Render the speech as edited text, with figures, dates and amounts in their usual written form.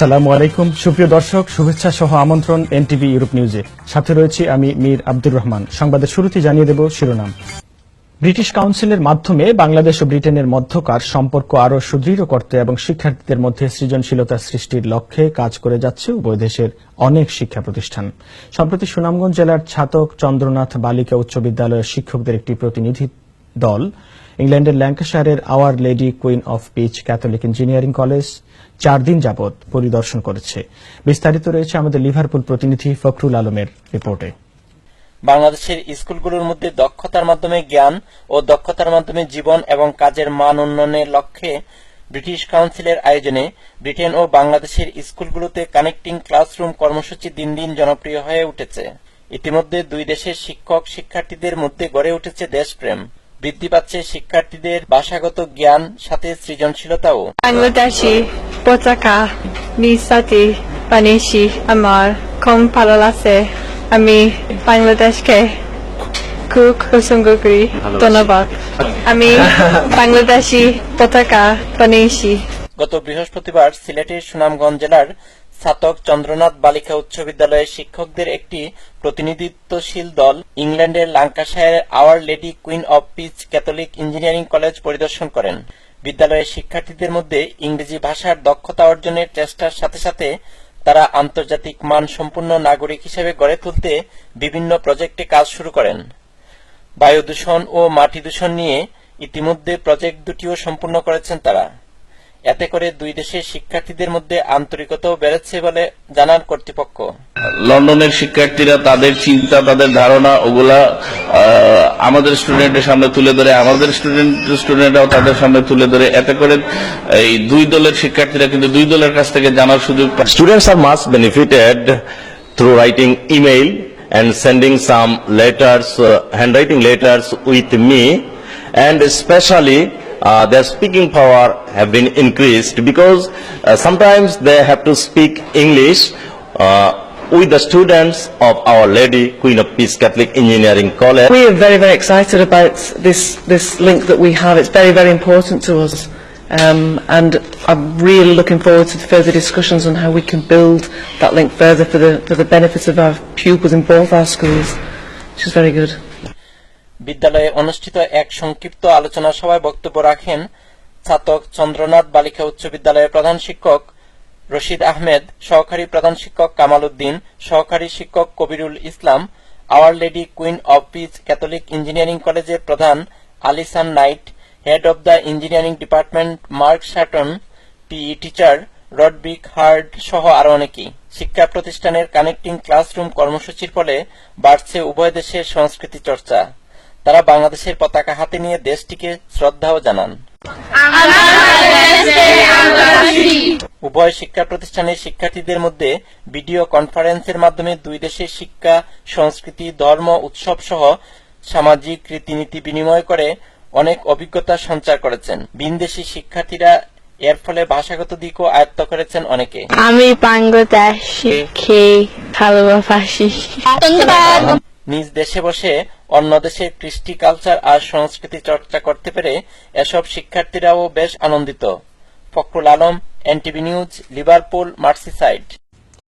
আসসালামু আলাইকুম সুপ্রিয় দর্শক, শুভেচ্ছা সহ আমন্ত্রণ এনটিভি ইউরোপ নিউজে। সাথে রয়েছি আমি মীর আব্দুর রহমান। সংবাদের শুরুতে জানিয়ে দেব শিরোনাম। ব্রিটিশ কাউন্সিলের মাধ্যমে বাংলাদেশ ও ব্রিটেনের মধ্যকার সম্পর্ক আরও সুদৃঢ় করতে এবং শিক্ষার্থীদের মধ্যে সৃজনশীলতা সৃষ্টির লক্ষ্যে কাজ করে যাচ্ছে উভয় দেশের অনেক শিক্ষা প্রতিষ্ঠান। সম্প্রতি সুনামগঞ্জ জেলার ছাতক চন্দ্রনাথ বালিকা উচ্চ বিদ্যালয়ের শিক্ষকদের একটি প্রতিনিধি দল ইংল্যান্ডের ল্যাঙ্কাশায়ারের Our Lady Queen of Peace Catholic Engineering College 4 দিন যাবৎ পরিদর্শন করেছে। বিস্তারিত রয়েছে আমাদের লিভারপুল প্রতিনিধি ফখরুল আলমের রিপোর্টে। বাংলাদেশের স্কুলগুলোর মধ্যে দক্ষতার মাধ্যমে জ্ঞান ও দক্ষতার মাধ্যমে জীবন এবং কাজের মান উন্নয়নের লক্ষ্যে ব্রিটিশ কাউন্সিলের আয়োজনে ব্রিটেন ও বাংলাদেশের স্কুলগুলোতে কানেক্টিং ক্লাসরুম কর্মসূচি দিন দিন জনপ্রিয় হয়ে উঠেছে। ইতিমধ্যে দুই দেশের শিক্ষক শিক্ষার্থীদের মধ্যে গড়ে উঠেছে দেশপ্রেম। বৃদ্ধি পাচ্ছে শিক্ষার্থীদের ভাষাগত জ্ঞান সাথে সৃজনশীলতাও। বাংলাদেশি পতাকা মিসাতি বানিয়েছি, আমার খুব ভালো লাগছে। আমি বাংলাদেশকে খুব পছন্দ করি। ধন্যবাদ। আমি বাংলাদেশি পতাকা বানিয়েছি। গত বৃহস্পতিবার সিলেটের সুনামগঞ্জ জেলার ছাতক চন্দ্রনাথ বালিকা উচ্চ বিদ্যালয়ের শিক্ষকদের একটি প্রতিনিধিত্বশীল দল ইংল্যান্ডের ল্যাঙ্কাশায়ারের Our Lady Queen of Peace Catholic Engineering College পরিদর্শন করেন। বিদ্যালয়ের শিক্ষার্থীদের মধ্যে ইংরেজি ভাষার দক্ষতা অর্জনের চেষ্টার সাথে সাথে তারা আন্তর্জাতিক মান সম্পন্ন নাগরিক হিসেবে গড়ে তুলতে বিভিন্ন প্রজেক্টে কাজ শুরু করেন। বায়ু দূষণ ও মাটি দূষণ নিয়ে ইতিমধ্যে প্রজেক্ট দুটিও সম্পূর্ণ করেছেন তারা। এতে করে দুই দেশের শিক্ষার্থীদের মধ্যে আন্তরিকতাও বেড়েছে বলে জানান কর্তৃপক্ষ। লন্ডনের শিক্ষার্থীরা তাদের চিন্তা, তাদের ধারণা ওগুলা আমাদের স্টুডেন্টের সামনে তুলে ধরে, আমাদের স্টুডেন্টরাও তাদের সামনে তুলে ধরে। এতে করে এই দুই দলের শিক্ষার্থীরা কিন্তু দুই দলের কাছ থেকে জানার সুযোগ পায়। Students are much benefited through writing email and sending some letters, handwriting letters with me, and especially their speaking power have been increased because sometimes they have to speak English with the students of Our Lady Queen of Peace Catholic Engineering College. We are very, very excited about this link that we have. It's very, very important to us. And I'm really looking forward to the further discussions on how we can build that link further for the benefit of our pupils in both our schools, which is very good. বিদ্যালয়ে অনুষ্ঠিত এক সংক্ষিপ্ত আলোচনা সভায় বক্তব্য রাখেন ছাতক চন্দ্রনাথ বালিকা উচ্চ বিদ্যালয়ের প্রধান শিক্ষক রশিদ আহমেদ, সহকারী প্রধান শিক্ষক কামাল উদ্দিন, সহকারী শিক্ষক Kabirul Islam, Our Lady Queen of Peace Catholic Engineering কলেজের প্রধান Alison Knight, head of the engineering department Mark Sutton, PE teacher রডবিক হার্ড সহ আরো অনেকেই। শিক্ষা প্রতিষ্ঠানের কানেক্টিং ক্লাসরুম কর্মসূচির ফলে বাড়ছে উভয় দেশের সংস্কৃতি চর্চা। তারা বাংলাদেশের পতাকা হাতে নিয়ে দেশটিকে শ্রদ্ধাও জানান। উভয় শিক্ষা প্রতিষ্ঠানের শিক্ষার্থীদের মধ্যে ভিডিও কনফারেন্সের মাধ্যমে দুই দেশের শিক্ষা, সংস্কৃতি, ধর্ম, উৎসব সহ সামাজিক রীতিনীতি বিনিময় করে অনেক অভিজ্ঞতা সঞ্চার করেছেন। ভিনদেশী শিক্ষার্থীরা এর ফলে ভাষাগত দিকও আয়ত্ত করেছেন অনেকে। আমি বাংলাদেশকে ভালোবাসি। নিজ দেশে বসে অন্য দেশের কৃষ্টি, কালচার আর সংস্কৃতি চর্চা করতে পেরে এসব শিক্ষার্থীরাও বেশ আনন্দিত। Fakhrul Alam, NTV news, Liverpool, Merseyside.